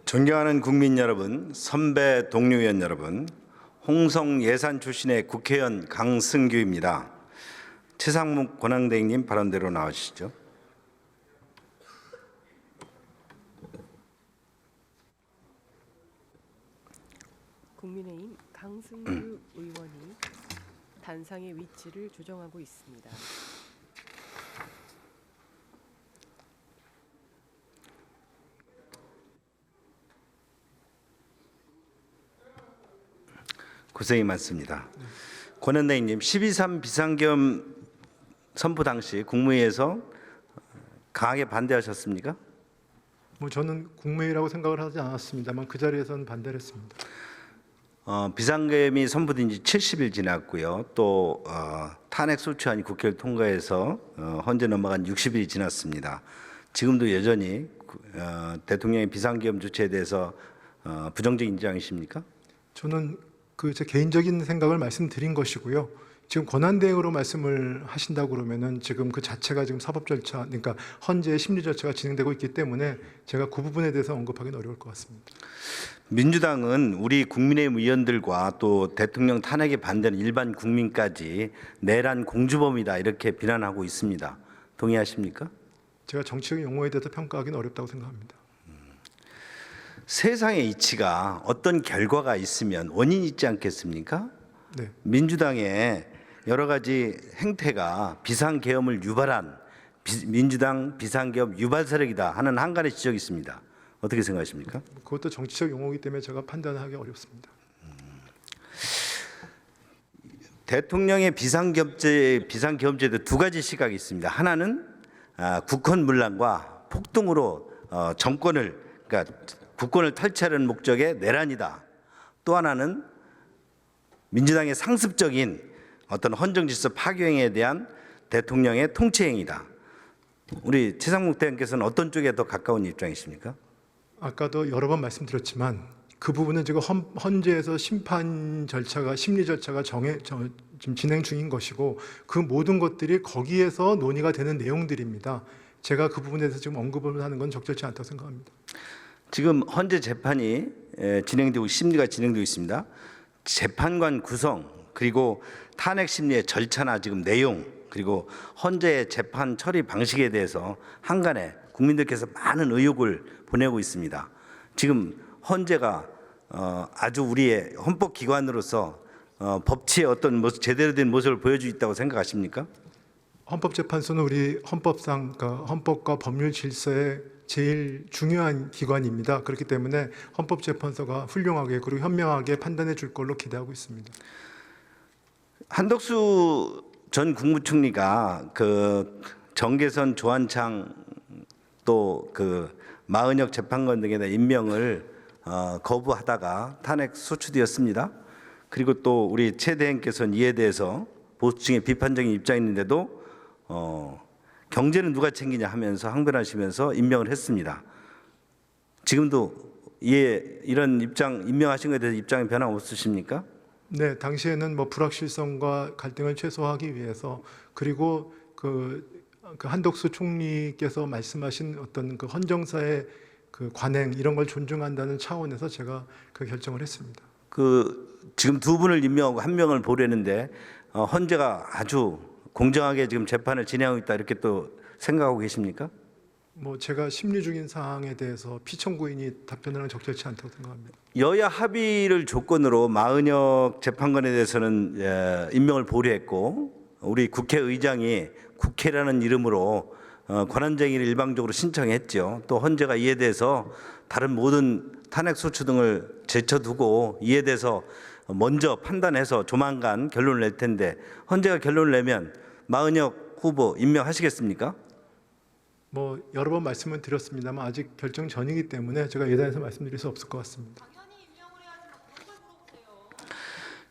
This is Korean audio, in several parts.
존경하는 국민 여러분, 선배 동료 의원 여러분, 홍성 예산 출신의 국회의원 강승규입니다. 최상목 권한대행님 발언대로 나와주시죠. 국민의힘 강승규 의원이 단상의 위치를 조정하고 있습니다. 고생이 많습니다. 권한대행님, 12.3 비상계엄 선포 당시 국무회의에서 강하게 반대하셨습니까? 저는 국무회의라고 생각을 하지 않았습니다만 그 자리에서는 반대를 했습니다. 비상계엄이 선포된 지 70일 지났고요. 또 탄핵 소추안이 국회를 통과해서 헌재 넘어간 60일이 지났습니다. 지금도 여전히 대통령의 비상계엄 조치에 대해서 부정적 인정이십니까? 저는 제 개인적인 생각을 말씀드린 것이고요. 지금 권한대행으로 말씀을 하신다고 그러면은 지금 그 자체가 지금 사법 절차, 그러니까 헌재의 심리 절차가 진행되고 있기 때문에 제가 그 부분에 대해서 언급하기는 어려울 것 같습니다. 민주당은 우리 국민의힘 의원들과 또 대통령 탄핵에 반대하는 일반 국민까지 내란 공주범이다 이렇게 비난하고 있습니다. 동의하십니까? 제가 정치적 용어에 대해서 평가하기는 어렵다고 생각합니다. 세상의 이치가 어떤 결과가 있으면 원인이 있지 않겠습니까? 네. 민주당의 여러 가지 행태가 비상계엄을 유발한 민주당 비상계엄 유발 세력이다 하는 한간의 지적이 있습니다. 어떻게 생각하십니까? 그것도 정치적 용어이기 때문에 제가 판단하기 어렵습니다. 대통령의 비상계엄제도 두 가지 시각이 있습니다. 하나는 국헌문란과 폭동으로 그러니까 국권을 탈취하려는 목적의 내란이다. 또 하나는 민주당의 상습적인 어떤 헌정질서 파괴행위에 대한 대통령의 통치행위다. 우리 최상목 대행께서는 어떤 쪽에 더 가까운 입장이십니까? 아까도 여러 번 말씀드렸지만 그 부분은 지금 헌재에서 심판 절차가 심리 절차가 지금 진행 중인 것이고 그 모든 것들이 거기에서 논의가 되는 내용들입니다. 제가 그 부분에 대해서 지금 언급을 하는 건 적절치 않다고 생각합니다. 지금 헌재 재판이 심리가 진행되고 있습니다. 재판관 구성 그리고 탄핵 심리의 절차나 지금 내용 그리고 헌재의 재판 처리 방식에 대해서 한간에 국민들께서 많은 의혹을 보내고 있습니다. 지금 헌재가 아주 우리의 헌법 기관으로서 법치의 어떤 제대로 된 모습을 보여주고 있다고 생각하십니까? 헌법재판소는 우리 헌법상 그러니까 헌법과 법률 질서의 제일 중요한 기관입니다. 그렇기 때문에 헌법재판소가 훌륭하게 그리고 현명하게 판단해 줄 걸로 기대하고 있습니다. 한덕수 전 국무총리가 그 정계선, 조한창 또 그 마은혁 재판관 등에 대한 임명을 거부하다가 탄핵 소추되었습니다. 그리고 또 우리 최 대행께서는 이에 대해서 보수층의 비판적인 입장이 있는데도 경제는 누가 챙기냐 하면서 항변하시면서 임명을 했습니다. 지금도 이런 임명하신 것에 대해서 입장이 변함 없으십니까? 네, 당시에는 불확실성과 갈등을 최소화하기 위해서 그리고 그 한덕수 총리께서 말씀하신 어떤 그 헌정사의 그 관행 이런 걸 존중한다는 차원에서 제가 그 결정을 했습니다. 지금 두 분을 임명하고 한 명을 보려는데 헌재가 아주 공정하게 지금 재판을 진행하고 있다 이렇게 또 생각하고 계십니까? 제가 심리 중인 사항에 대해서 피청구인이 답변을 하는 적절치 않다고 생각합니다. 여야 합의를 조건으로 마은혁 재판관에 대해서는 임명을 보류했고 우리 국회의장이 국회라는 이름으로 권한쟁의를 일방적으로 신청했죠. 또 헌재가 이에 대해서 다른 모든 탄핵 소추 등을 제쳐두고 이에 대해서 먼저 판단해서 조만간 결론을 낼 텐데 헌재가 결론을 내면 마은혁 후보 임명하시겠습니까? 여러 번 말씀을 드렸습니다만 아직 결정 전이기 때문에 제가 예단해서 말씀드릴 수 없을 것 같습니다.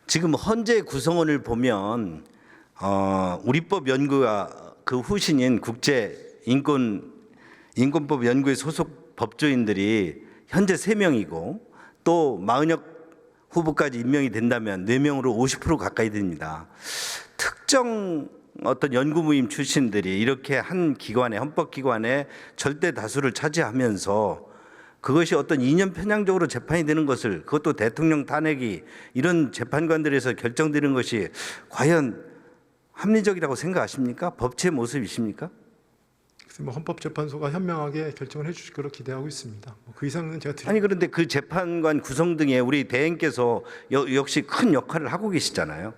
지금 헌재 구성원을 보면 우리법 연구가 그 후신인 국제인권법 연구의 소속 법조인들이 현재 3명이고 또 마은혁 후보까지 임명이 된다면 4명으로 50% 가까이 됩니다. 특정 어떤 연구모임 출신들이 이렇게 한 기관에 헌법기관에 절대 다수를 차지하면서 그것이 어떤 이념 편향적으로 재판이 되는 것을, 그것도 대통령 탄핵이 이런 재판관들에서 결정되는 것이 과연 합리적이라고 생각하십니까? 법치의 모습이십니까? 그래서 뭐 헌법재판소가 현명하게 결정을 해주실 거로 기대하고 있습니다. 그 이상은 제가 드릴. 아니 그런데 그 재판관 구성 등에 우리 대행께서 역시 큰 역할을 하고 계시잖아요.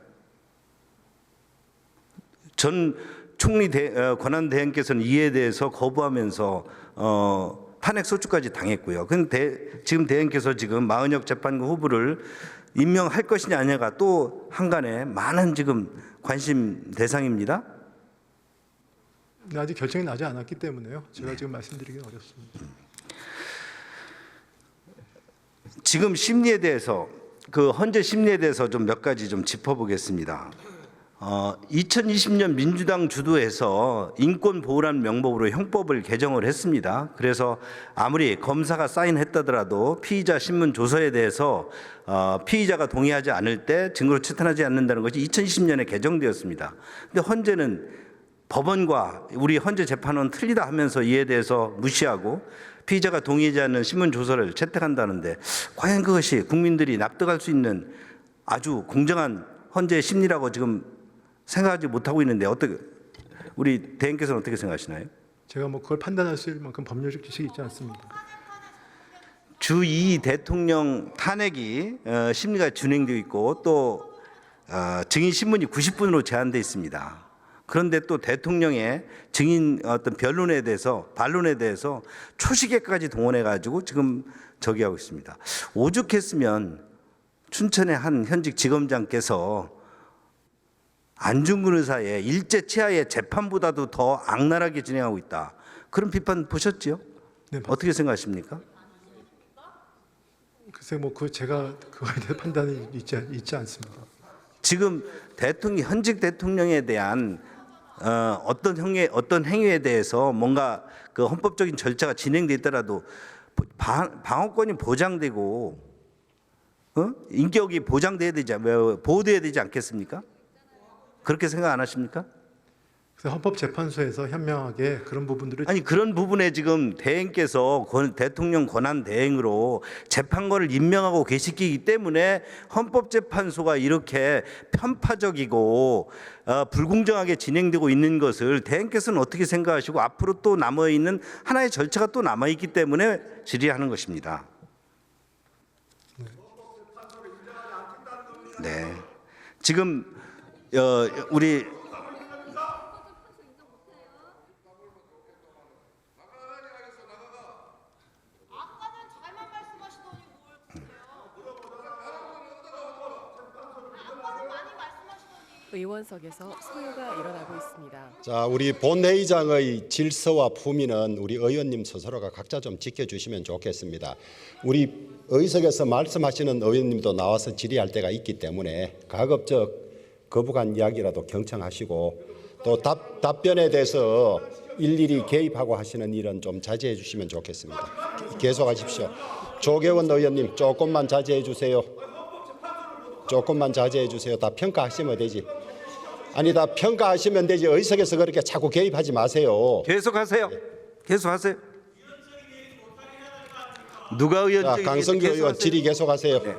전 총리 권한 대행께서는 이에 대해서 거부하면서 탄핵 소추까지 당했고요. 근데 지금 대행께서 지금 마은혁 재판관 후보를 임명할 것이냐 아니냐가 또 한간에 많은 지금 관심 대상입니다. 아직 결정이 나지 않았기 때문에요. 제가 지금 말씀드리기는 어렵습니다. 지금 심리에 대해서 그 헌재 심리에 대해서 좀 몇 가지 좀 짚어보겠습니다. 2020년 민주당 주도해서 인권보호라는 명목으로 형법을 개정을 했습니다. 그래서 아무리 검사가 사인했다더라도 피의자 신문 조서에 대해서 피의자가 동의하지 않을 때 증거로 채택하지 않는다는 것이 2020년에 개정되었습니다. 근데 헌재는 법원과 우리 헌재 재판은 틀리다 하면서 이에 대해서 무시하고 피의자가 동의하지 않는 신문 조서를 채택한다는데 과연 그것이 국민들이 납득할 수 있는 아주 공정한 헌재의 심리라고 지금 생각하지 못하고 있는데 어떻게 우리 대행께서는 어떻게 생각하시나요? 제가 뭐 그걸 판단할 수 있을 만큼 법률적 지식이 있지 않습니다. 주2 대통령 탄핵이 심리가 진행되고 있고 또 증인 신문이 90분으로 제한되어 있습니다. 그런데 또 대통령의 증인 어떤 반론에 대해서 초시계까지 동원해 가지고 지금 저기 하고 있습니다. 오죽했으면 춘천의 한 현직 지검장께서 안중근 의사의 일제 치하의 재판보다도 더 악랄하게 진행하고 있다. 그런 비판 보셨죠? 네, 어떻게 생각하십니까? 글쎄 뭐 그 제가 그거에 대한 판단이 있지 않습니다. 지금 현직 대통령에 대한 어떤 행위에 대해서 뭔가 그 헌법적인 절차가 진행돼 있더라도 방어권이 보장되고 인격이 보장돼야 보호돼야 되지 않겠습니까? 그렇게 생각 안 하십니까? 그래서 헌법재판소에서 현명하게 그런 부분들을 아니 그런 부분에 지금 대행께서 대통령 권한 대행으로 재판관을 임명하고 계시기 때문에 헌법재판소가 이렇게 편파적이고 불공정하게 진행되고 있는 것을 대행께서는 어떻게 생각하시고 앞으로 또 남아 있는 하나의 절차가 또 남아 있기 때문에 질의하는 것입니다. 네, 지금 우리 의원석에서 소요가 일어나고 있습니다. 자, 우리 본회의장의 질서와 품위는 우리 의원님 스스로가 각자 좀 지켜주시면 좋겠습니다. 우리 의석에서 말씀하시는 의원님도 나와서 질의할 때가 있기 때문에 가급적 거부간 이야기라도 경청하시고 또 답변에 대해서 일일이 개입하고 하시는 일은 좀 자제해 주시면 좋겠습니다. 계속하십시오. 조계원 의원님 조금만 자제해 주세요. 조금만 자제해 주세요. 다 평가하시면 되지. 아니 다 평가하시면 되지. 의석에서 그렇게 자꾸 개입하지 마세요. 계속하세요. 계속하세요. 누가 의원직이 자, 강성규 의원 질의 계속하세요. 네.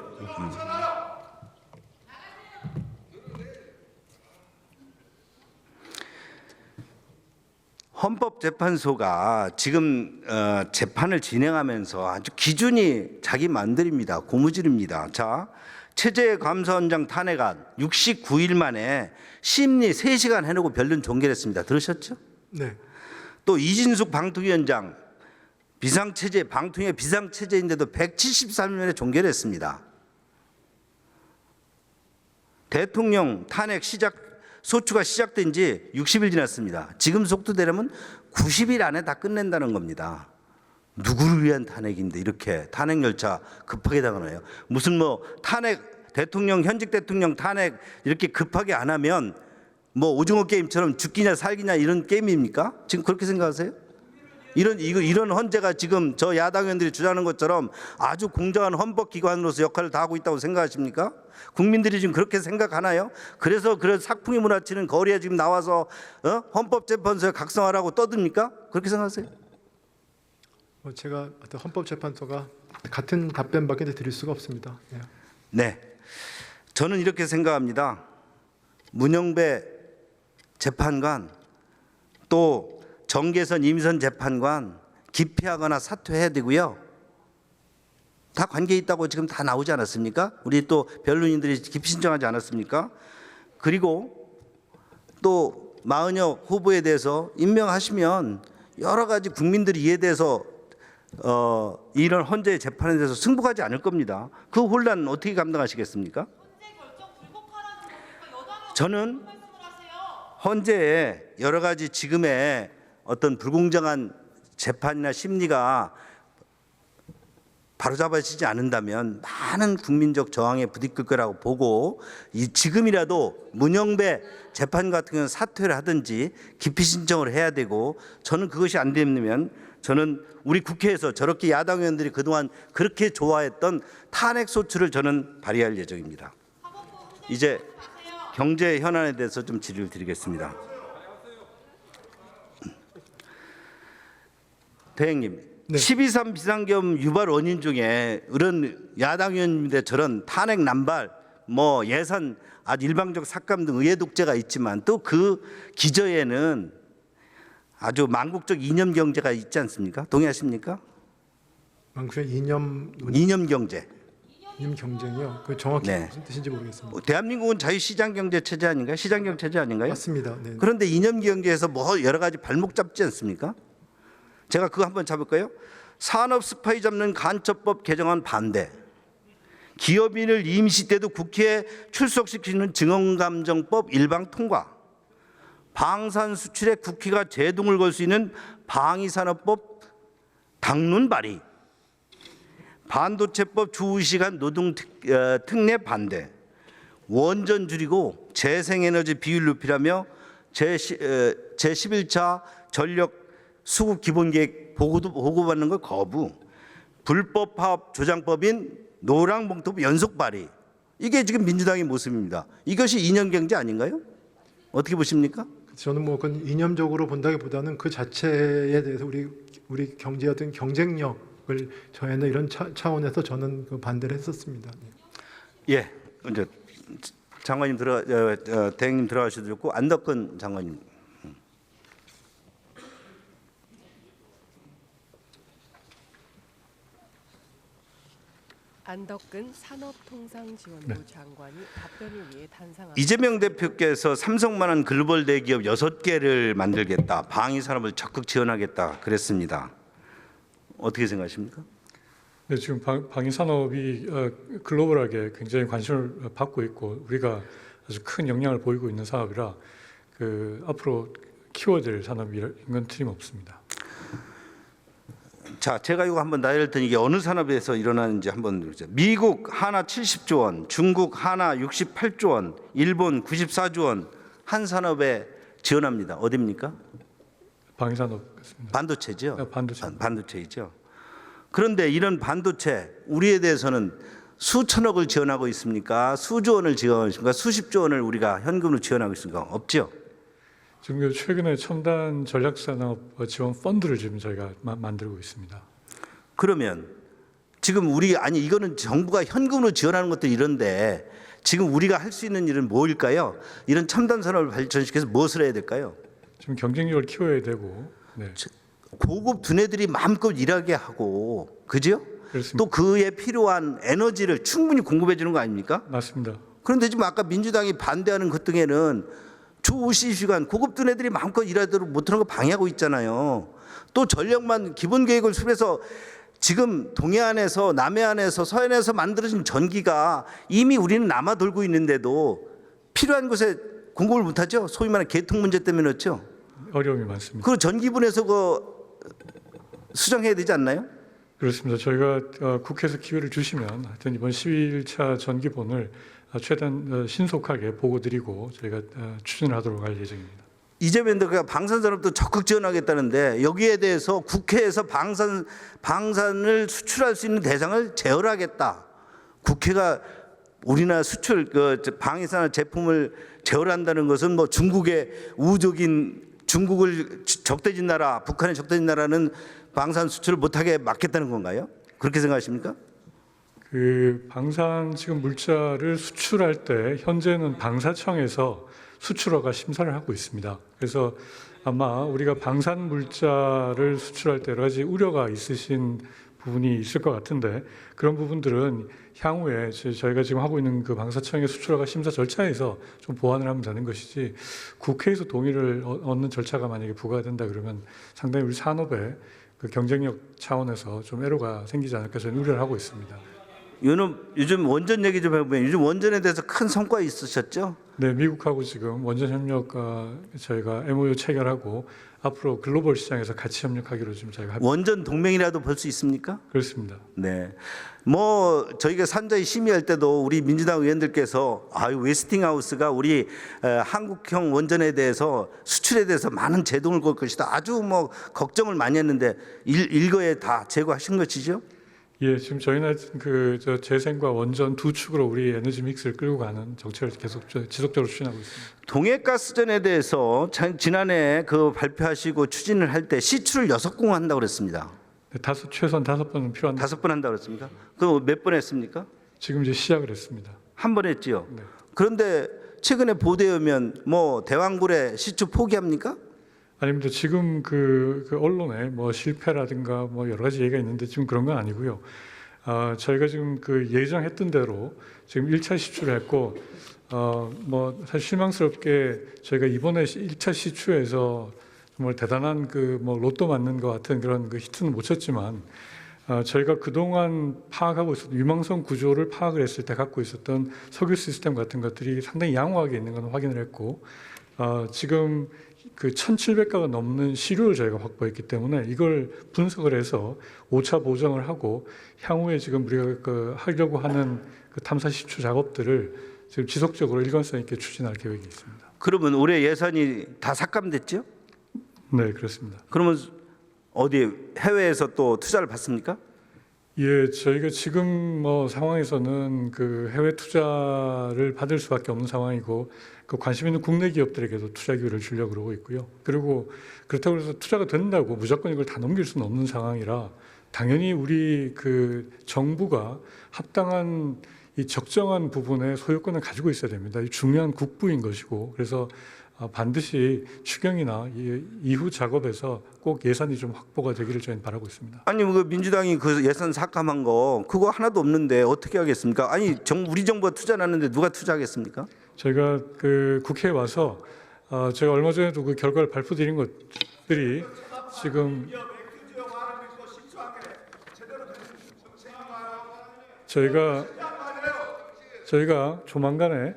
헌법재판소가 지금 재판을 진행하면서 아주 기준이 자기 만들입니다. 고무줄입니다. 자, 최재감사원장 탄핵안 69일 만에 심리 3시간 해놓고 변론 종결했습니다. 들으셨죠? 네. 또 이진숙 방통위원장 비상체제 방통위의 비상체제인데도 173일에 종결했습니다. 대통령 탄핵 소추가 시작된 지 60일 지났습니다. 지금 속도대로면 90일 안에 다 끝낸다는 겁니다. 누구를 위한 탄핵인데 이렇게 탄핵 열차 급하게 당하나요? 무슨 뭐 현직 대통령 탄핵 이렇게 급하게 안 하면 뭐 오징어 게임처럼 죽기냐 살기냐 이런 게임입니까? 지금 그렇게 생각하세요? 이런 헌재가 지금 저 야당 의원들이 주장하는 것처럼 아주 공정한 헌법기관으로서 역할을 다하고 있다고 생각하십니까? 국민들이 지금 그렇게 생각하나요? 그래서 삭풍이 무너지는 거리에 지금 나와서 헌법재판소에 각성하라고 떠듭니까? 그렇게 생각하세요? 제가 어떤 헌법재판소가 같은 답변밖에 드릴 수가 없습니다. 예. 네, 저는 이렇게 생각합니다. 문영배 재판관 또 정계선 임선 재판관 기피하거나 사퇴해야 되고요. 다 관계 있다고 지금 다 나오지 않았습니까? 우리 또 변론인들이 기피 신청하지 않았습니까? 그리고 또 마은혁 후보에 대해서 임명하시면 여러 가지 국민들이 이에 대해서 이런 헌재 재판에 대해서 승복하지 않을 겁니다. 그 혼란 어떻게 감당하시겠습니까? 저는 헌재에 여러 가지 지금의 어떤 불공정한 재판이나 심리가 바로잡아지지 않는다면 많은 국민적 저항에 부딪힐 거라고 보고 지금이라도 문영배 재판 같은 경우는 사퇴를 하든지 기피 신청을 해야 되고 저는 그것이 안 되면 저는 우리 국회에서 저렇게 야당 의원들이 그동안 그렇게 좋아했던 탄핵 소추를 저는 발의할 예정입니다. 이제 경제 현안에 대해서 좀 질의를 드리겠습니다. 대행님. 네. 12.3 비상계엄 유발 원인 중에 이런 야당 의원님들 저런 탄핵 남발, 뭐 예산 아주 일방적 삭감 등 의회 독재가 있지만 또 그 기저에는 아주 망국적 이념 경제가 있지 않습니까? 동의하십니까? 망국의 이념 경제. 경쟁이요. 그 정확히 네. 무슨 뜻인지 모르겠습니다. 대한민국은 자유시장 경제 체제 아닌가요? 시장 경제 체제 아닌가요? 맞습니다. 네. 그런데 이념 경제에서 뭐 여러 가지 발목 잡지 않습니까? 제가 그거 한번 잡을까요? 산업 스파이 잡는 간첩법 개정안 반대. 기업인을 임시 때도 국회에 출석시키는 증언감정법 일방 통과. 방산 수출에 국회가 제동을 걸 수 있는 방위산업법 당론 발의. 반도체법 주시간 노동 특례 반대. 원전 줄이고 재생에너지 비율 높이라며 제11차 전력 수급 기본계획 보고받는 걸 거부. 불법 파업 조장법인 노랑봉투법 연속 발의. 이게 지금 민주당의 모습입니다. 이것이 이념 경제 아닌가요? 어떻게 보십니까? 저는 뭐 그건 이념적으로 본다기보다는 그 자체에 대해서 우리 경제의 어떤 경쟁력을 저해는 이런 차원에서 저는 그 반대를 했었습니다. 예, 이제 장관님 대행님 들어가셔도 좋고 안덕근 장관님. 안덕근 산업통상지원부 장관이 답변을 위해 탄상합니다. 이재명 대표께서 삼성만한 글로벌 대기업 6개를 만들겠다. 방위 산업을 적극 지원하겠다 그랬습니다. 어떻게 생각하십니까? 네, 지금 방위 산업이 글로벌하게 굉장히 관심을 받고 있고 우리가 아주 큰 영향을 보이고 있는 사업이라 앞으로 키워야 될 산업인 건 틀림없습니다. 자, 제가 이거 한번 나열할 테니 이게 어느 산업에서 일어나는지 한번 보죠. 미국 하나 70조 원, 중국 하나 68조 원, 일본 94조 원 한 산업에 지원합니다. 어디입니까? 방위 산업 같습니다. 반도체죠. 반도체. 반도체이죠. 그런데 이런 반도체 우리에 대해서는 수천억을 지원하고 있습니까? 수조 원을 지원하고 있습니까? 수십조 원을 우리가 현금으로 지원하고 있습니까? 없죠. 지금 최근에 첨단 전략산업 지원 펀드를 지금 저희가 만들고 있습니다. 그러면 지금 이거는 정부가 현금으로 지원하는 것도 이런데 지금 우리가 할 수 있는 일은 뭐일까요? 이런 첨단 산업을 발전시켜서 무엇을 해야 될까요? 지금 경쟁력을 키워야 되고, 네. 고급 두뇌들이 마음껏 일하게 하고, 그죠? 그렇습니다. 또 그에 필요한 에너지를 충분히 공급해 주는 거 아닙니까? 맞습니다. 그런데 지금 아까 민주당이 반대하는 것 등에는 주 50시간 고급 두뇌들이 마음껏 일하도록 못하는 거 방해하고 있잖아요. 또 전력만 기본 계획을 수립해서 지금 동해안에서 남해안에서 서해안에서 만들어진 전기가 이미 우리는 남아 돌고 있는데도 필요한 곳에 공급을 못하죠. 소위 말하는 개통 문제 때문에 그렇죠. 어려움이 많습니다. 그 전기분에서 수정해야 되지 않나요? 그렇습니다. 저희가 국회에서 기회를 주시면 하여튼 이번 11차 전기본을 최대한 신속하게 보고드리고 저희가 추진을 하도록 할 예정입니다. 이재명 대표가 방산산업도 적극 지원하겠다는데 여기에 대해서 국회에서 방산을 수출할 수 있는 대상을 제어하겠다. 국회가 우리나라 수출 방위산업 제품을 제어한다는 것은 뭐 중국의 우호적인 중국을 적대진 나라, 북한의 적대진 나라는 방산 수출을 못하게 막겠다는 건가요? 그렇게 생각하십니까? 그 방산 지금 물자를 수출할 때 현재는 방사청에서 수출허가 심사를 하고 있습니다. 그래서 아마 우리가 방산 물자를 수출할 때 여러 가지 우려가 있으신 부분이 있을 것 같은데 그런 부분들은 향후에 저희가 지금 하고 있는 그 방사청의 수출허가 심사 절차에서 좀 보완을 하면 되는 것이지 국회에서 동의를 얻는 절차가 만약에 부과된다 그러면 상당히 우리 산업의 그 경쟁력 차원에서 좀 애로가 생기지 않을까 저는 우려를 하고 있습니다. 요즘 원전 얘기 좀 해보면 요즘 원전에 대해서 큰 성과 있으셨죠? 네, 미국하고 지금 원전 협력 저희가 MOU 체결하고 앞으로 글로벌 시장에서 같이 협력하기로 지금 저희가 원전 동맹이라도 볼 수 있습니까? 그렇습니다. 네. 뭐 저희가 산자위 심의할 때도 우리 민주당 의원들께서 웨스팅하우스가 우리 한국형 원전에 대해서 수출에 대해서 많은 제동을 걸 것이다. 아주 뭐 걱정을 많이 했는데 일거에 다 제거하신 것이죠? 예, 지금 저희는 저 재생과 원전 두 축으로 우리 에너지 믹스를 끌고 가는 정책을 계속 지속적으로 추진하고 있습니다. 동해가스전에 대해서 지난해 그 발표하시고 추진을 할 때 시추를 6공 한다고 그랬습니다. 네, 최소한 5번은 필요한데 5번 한다고 그랬습니까? 그럼 몇 번 했습니까? 지금 이제 시작을 했습니다. 한 번 했지요. 네. 그런데 최근에 보도에 오면 뭐 대왕굴에 시추 포기합니까? 아닙니다. 지금 그 언론에 뭐 실패라든가 뭐 여러 가지 얘기가 있는데 지금 그런 건 아니고요. 저희가 지금 그 예정했던 대로 지금 1차 시추를 했고 뭐 사실 실망스럽게 저희가 이번에 1차 시추에서 정말 대단한 그 뭐 로또 맞는 것 같은 그런 그 히트는 못 쳤지만 저희가 그동안 파악하고 있었던 유망성 구조를 파악을 했을 때 갖고 있었던 석유 시스템 같은 것들이 상당히 양호하게 있는 건 확인을 했고 지금 그 1,700가가 넘는 시료를 저희가 확보했기 때문에 이걸 분석을 해서 5차 보정을 하고 향후에 지금 우리가 그 하려고 하는 그 탐사 시추 작업들을 지금 지속적으로 일관성 있게 추진할 계획이 있습니다. 그러면 올해 예산이 다 삭감됐죠? 네, 그렇습니다. 그러면 어디 해외에서 또 투자를 받습니까? 예, 저희가 지금 뭐 상황에서는 그 해외 투자를 받을 수밖에 없는 상황이고 그 관심 있는 국내 기업들에게도 투자 기회를 주려고 그러고 있고요. 그리고 그렇다고 해서 투자가 된다고 무조건 이걸 다 넘길 수는 없는 상황이라 당연히 우리 그 정부가 합당한 이 적정한 부분의 소유권을 가지고 있어야 됩니다. 이 중요한 국부인 것이고 그래서 반드시 추경이나 이후 작업에서 꼭 예산이 좀 확보가 되기를 저희는 바라고 있습니다. 아니 그 민주당이 그 예산 삭감한 거 그거 하나도 없는데 어떻게 하겠습니까? 아니 우리 정부가 투자를 하는데 누가 투자하겠습니까? 저희가 그 국회에 와서 제가 얼마 전에도 그 결과를 발표드린 것들이 지금 저희가 조만간에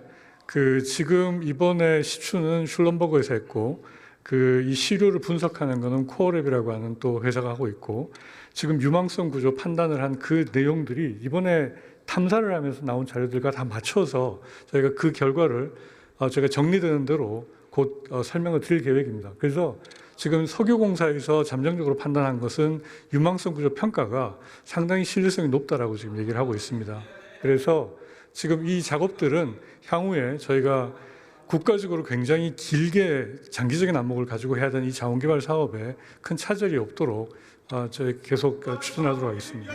그 지금 이번에 시추는 슐럼버그에서 했고 그 이 시료를 분석하는 거는 코어랩이라고 하는 또 회사가 하고 있고 지금 유망성 구조 판단을 한 그 내용들이 이번에 탐사를 하면서 나온 자료들과 다 맞춰서 저희가 그 결과를 저희가 정리되는 대로 곧 설명을 드릴 계획입니다. 그래서 지금 석유공사에서 잠정적으로 판단한 것은 유망성 구조 평가가 상당히 신뢰성이 높다라고 지금 얘기를 하고 있습니다. 그래서 지금 이 작업들은 향후에 저희가 국가적으로 굉장히 길게 장기적인 안목을 가지고 해야 되는 이 자원개발 사업에 큰 차질이 없도록 저희 계속 추진하도록 하겠습니다.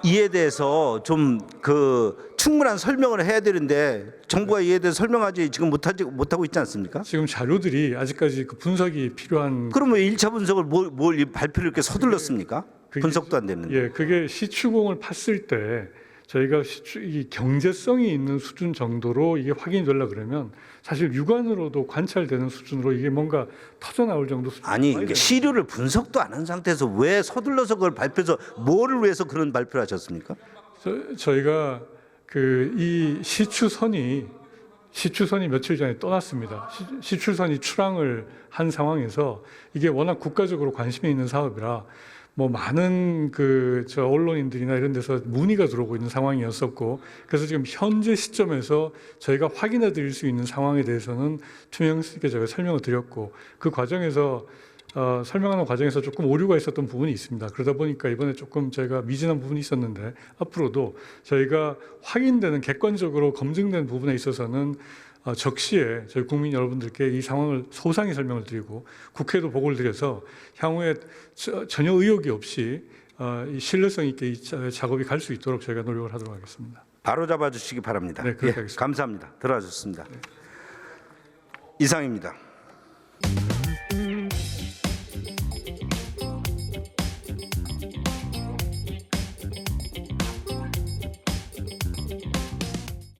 이에 대해서 좀 그 충분한 설명을 해야 되는데 정부가 이에 대해서 설명하지 지금 못하고 있지 않습니까? 지금 자료들이 아직까지 그 분석이 필요한 그러면 1차 분석을 뭘 발표를 이렇게 서둘렀습니까? 분석도 안 됐는데. 예, 그게 시추공을 팠을 때 저희가 이 경제성이 있는 수준 정도로 이게 확인이 되려고 그러면 사실 육안으로도 관찰되는 수준으로 이게 뭔가 터져 나올 정도 수준. 아니 이게 시료를 분석도 안 한 상태에서 왜 서둘러서 그걸 발표해서 뭐를 위해서 그런 발표를 하셨습니까? 저희가 그 이 시추선이 며칠 전에 떠났습니다. 시추선이 출항을 한 상황에서 이게 워낙 국가적으로 관심이 있는 사업이라 뭐 많은 저 언론인들이나 이런 데서 문의가 들어오고 있는 상황이었었고 그래서 지금 현재 시점에서 저희가 확인해 드릴 수 있는 상황에 대해서는 투명성 있게 제가 설명을 드렸고 그 과정에서 설명하는 과정에서 조금 오류가 있었던 부분이 있습니다. 그러다 보니까 이번에 조금 저희가 미진한 부분이 있었는데 앞으로도 저희가 확인되는 객관적으로 검증된 부분에 있어서는 적시에 저희 국민 여러분들께 이 상황을 소상히 설명을 드리고 국회에도 보고를 드려서 향후에 전혀 의혹이 없이 이 신뢰성 있게 이 작업이 갈 수 있도록 저희가 노력을 하도록 하겠습니다. 바로 잡아주시기 바랍니다. 네, 그렇게 하겠습니다. 감사합니다. 들어가셨습니다. 이상입니다.